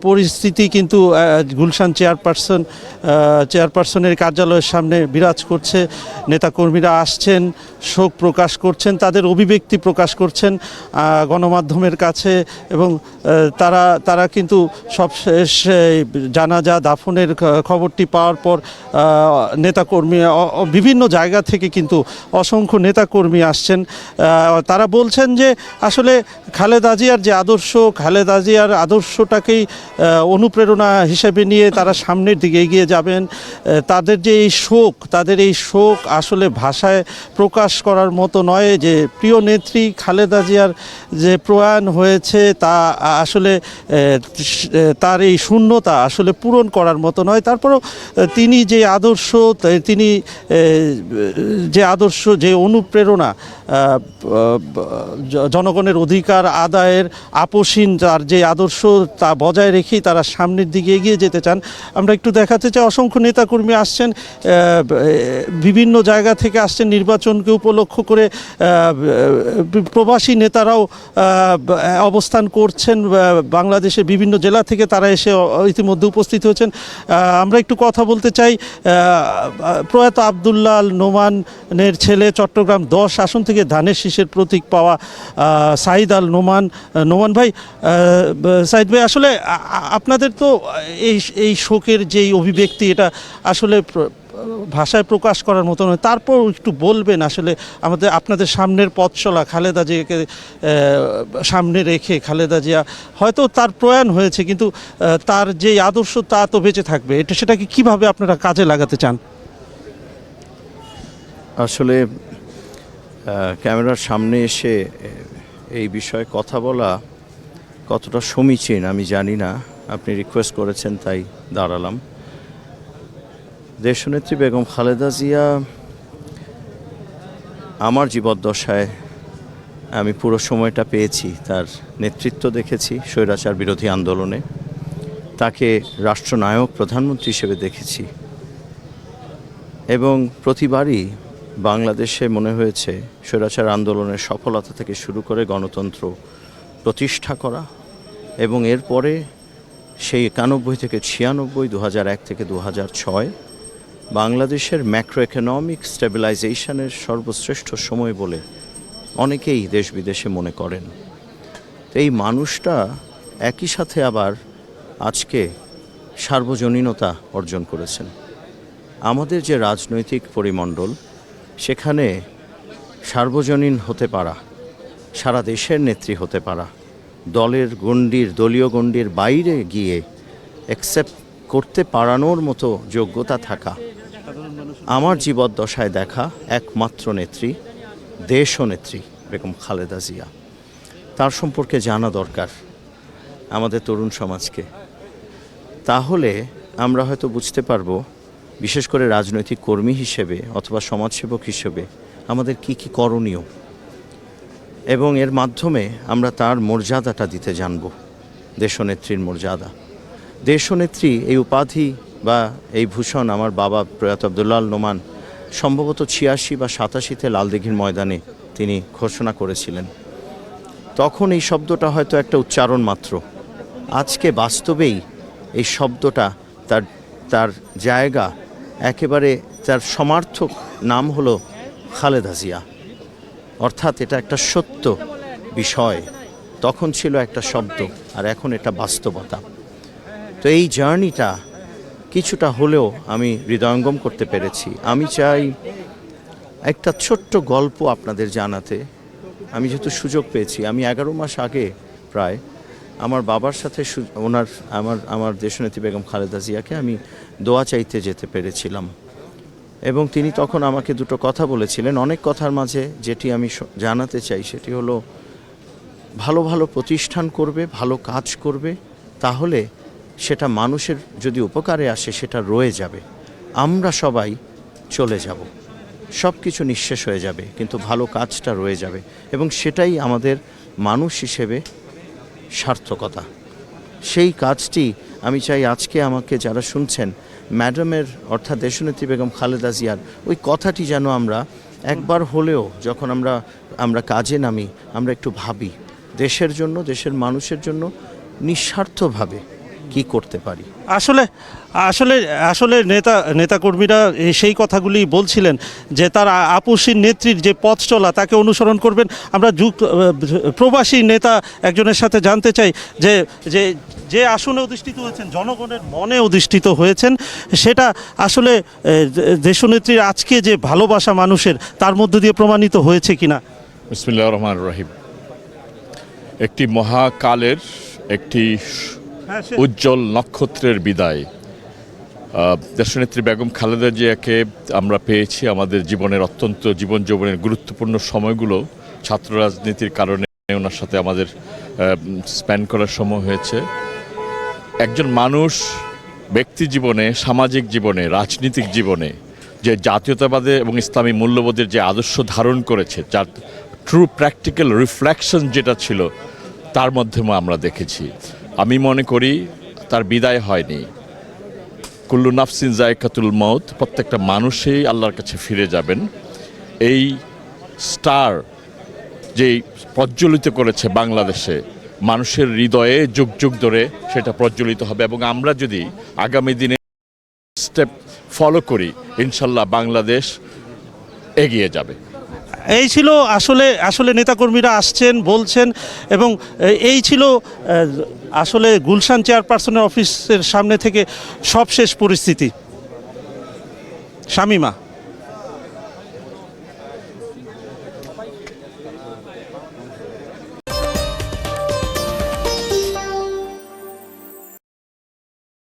পরিস্থিতি কিন্তু গুলশান চেয়ারপারসনের কার্যালয়ের সামনে বিরাজ করছে। নেতাকর্মীরা আসছেন, শোক প্রকাশ করছেন, তাদের অভিব্যক্তি প্রকাশ করছেন গণমাধ্যমের কাছে, এবং তারা কিন্তু সবশেষ জানাজা দাফনের খবরটি পাওয়ার পর নেতাকর্মী বিভিন্ন জায়গা থেকে কিন্তু অসংখ্য নেতাকর্মী আসছেন। তারা বলছেন যে আসলে খালেদা জিয়ার যে আদর্শ, খালেদা জিয়ার আদর্শটাকেই অনুপ্রেরণা হিসেবে নিয়ে তারা সামনের দিকে এগিয়ে যাবেন। তাদের যে এই শোক আসলে ভাষায় প্রকাশ করার মতো নয়। যে প্রিয় নেত্রী খালেদা জিয়ার যে প্রয়াণ হয়েছে তা আসলে তার এই শূন্যতা আসলে পূরণ করার মতো নয়। তারপরেও তিনি যে আদর্শ, যে অনুপ্রেরণা, জনগণের অধিকার আদায়ের আপোষহীন তার যে আদর্শ, তা বজায় রেখেই তারা সামনের দিকে এগিয়ে যেতে চান। আমরা একটু দেখাতে চাই, অসংখ্য নেতাকর্মী আসছেন, বিভিন্ন জায়গা থেকে আসছেন নির্বাচনকে উপলক্ষ করে। প্রবাসী নেতারাও অবস্থান করছেন, বাংলাদেশের বিভিন্ন জেলা থেকে তারা এসে ইতিমধ্যে উপস্থিত হয়েছেন। আমরা একটু কথা বলতে চাই প্রয়াত আবদুল্লাহ আল নোমানের ছেলে, চট্টগ্রাম 10 আসন থেকে ধানের শীষের প্রতীক পাওয়া সাইদ আল নোমান ভাই। সাইদ ভাই, আসলে আপনাদের তো এই শোকের যেই অভিব্যক্তি, এটা আসলে ভাষায় প্রকাশ করার মতো নয়। তারপর একটু বলবেন আসলে আপনাদের সামনের পথ চলা, খালেদা জিয়াকে সামনে রেখে, খালেদা জিয়া হয়তো তার প্রয়াণ হয়েছে, কিন্তু তার যে আদর্শ তা তো বেঁচে থাকবে, সেটাকে কিভাবে আপনারা কাজে লাগাতে চান? আসলে ক্যামেরার সামনে এসে এই বিষয়ে কথা বলা কতটা সমীচীন আমি জানি না। আপনি রিকোয়েস্ট করেছেন তাই দাঁড়ালাম। দেশনেত্রী বেগম খালেদা জিয়া আমার জীবদ্দশায় আমি পুরো সময়টা পেয়েছি, তার নেতৃত্ব দেখেছি স্বৈরাচার বিরোধী আন্দোলনে, তাকে রাষ্ট্রনায়ক প্রধানমন্ত্রী হিসেবে দেখেছি, এবং প্রতিবারই বাংলাদেশে মনে হয়েছে স্বৈরাচার আন্দোলনের সফলতা থেকে শুরু করে গণতন্ত্র প্রতিষ্ঠা করা, এবং এরপরে সেই 91 থেকে 96, 2001 থেকে 2006 বাংলাদেশের ম্যাক্রো ইকোনমিক স্টেবিলাইজেশনের সর্বশ্রেষ্ঠ সময় বলে অনেকেই দেশ বিদেশে মনে করেন। এই মানুষটা একই সাথে আবার আজকে সার্বজনীনতা অর্জন করেছেন। আমাদের যে রাজনৈতিক পরিমণ্ডল, সেখানে সার্বজনীন হতে পারা, সারা দেশের নেত্রী হতে পারা, দলীয় গণ্ডির বাইরে গিয়ে অ্যাকসেপ্ট করতে পারানোর মতো যোগ্যতা থাকা আমার জীবদ্দশায় দেখা একমাত্র নেত্রী, দেশনেত্রী বেগম খালেদা জিয়া। তার সম্পর্কে জানা দরকার আমাদের তরুণ সমাজকে। তাহলে আমরা হয়তো বুঝতে পারবো, বিশেষ করে রাজনৈতিক কর্মী হিসেবে অথবা সমাজসেবক হিসেবে আমাদের কি কি করণীয়, এবং এর মাধ্যমে আমরা তার মর্যাদাটা দিতে জানব, দেশনেত্রীর মর্যাদা। দেশনেত্রী এই উপাধি বা এই ভূষণ আমার বাবা প্রয়াত আবদুল্লাহ আল নোমান সম্ভবত 86 বা 87-তে লালদিঘির ময়দানে তিনি ঘোষণা করেছিলেন। তখন এই শব্দটা হয়তো একটা উচ্চারণ মাত্র। আজকে বাস্তবেই এই শব্দটা তার জায়গা, একেবারে তার সমার্থক নাম হলো খালেদা জিয়া। অর্থাৎ এটা একটা সত্য বিষয়, তখন ছিল একটা শব্দ, আর এখন এটা বাস্তবতা। তো এই জার্নিটা কিছুটা হলেও আমি হৃদয়ঙ্গম করতে পেরেছি। আমি চাই একটা ছোট্ট গল্প আপনাদের জানাতে। আমি যেহেতু সুযোগ পেয়েছি, আমি 11 মাস আগে প্রায় আমার বাবার সাথে আমার দেশনেত্রী বেগম খালেদা জিয়াকে আমি দোয়া চাইতে যেতে পেরেছিলাম, এবং তিনি তখন আমাকে দুটো কথা বলেছিলেন। অনেক কথার মাঝে যেটি আমি জানাতে চাই সেটি হলো, ভালো ভালো প্রতিষ্ঠান করবে, ভালো কাজ করবে, তাহলে সেটা মানুষের যদি উপকারে আসে সেটা রয়ে যাবে। আমরা সবাই চলে যাব, সব কিছু নিঃশেষ হয়ে যাবে, কিন্তু ভালো কাজটা রয়ে যাবে, এবং সেটাই আমাদের মানুষ হিসেবে সার্থকতা। সেই কাজটি আমি চাই আজকে আমাকে যারা শুনছেন, ম্যাডামের অর্থাৎ দেশনেত্রী বেগম খালেদা জিয়ার ওই কথাটি যেন আমরা একবার হলেও যখন আমরা কাজে নামি, আমরা একটু ভাবি দেশের জন্য, দেশের মানুষের জন্য নিঃস্বার্থভাবে কি করতে পারি। আসলে আসলে আসলে নেতাকর্মীরা সেই কথাগুলি বলছিলেন যে তার আপসীর নেত্রীর যে পথ চলা তাকে অনুসরণ করবেন। আমরা প্রবাসী নেতা একজনের সাথে জানতে চাই যে যে যে আসনে অধিষ্ঠিত হয়েছেন, জনগণের মনে অধিষ্ঠিত হয়েছেন, সেটা আসলে দেশনেত্রীর আজকে যে ভালোবাসা মানুষের তার মধ্য দিয়ে প্রমাণিত হয়েছে কিনা। বিসমিল্লাহির রহমানির রহিম। একটি মহাকালের একটি উজ্জ্বল নক্ষত্রের বিদায়। দেশনেত্রী বেগম খালেদা জিয়াকে আমরা পেয়েছি আমাদের জীবনের অত্যন্ত জীবন যৌবনের গুরুত্বপূর্ণ সময়গুলো ছাত্র রাজনীতির কারণে ওনার সাথে আমাদের স্পেন্ড করার সময় হয়েছে। একজন মানুষ ব্যক্তি জীবনে, সামাজিক জীবনে, রাজনৈতিক জীবনে যে জাতীয়তাবাদে এবং ইসলামী মূল্যবোধের যে আদর্শ ধারণ করেছে, যার ট্রু প্র্যাকটিক্যাল রিফ্লেকশন যেটা ছিল তার মাধ্যমে আমরা দেখেছি। আমি মনে করি তার বিদায় হয়নি। কুল্লু নাফসিন জায়কাতুল মউত, প্রত্যেকটা মানুষই আল্লাহর কাছে ফিরে যাবেন। এই স্টার যেই প্রজ্বলিত করেছে বাংলাদেশে, মানুষের হৃদয়ে যুগ যুগ ধরে সেটা প্রজ্বলিত হবে এবং আমরা যদি আগামী দিনে স্টেপ ফলো করি, ইনশাল্লাহ বাংলাদেশ এগিয়ে যাবে। এই ছিল আসলে নেতাকর্মীরা আসছেন, বলছেন, এবং এই ছিল আসলে গুলশান চেয়ারপারসনের অফিসের সামনে থেকে সবশেষ পরিস্থিতি। শামীমা।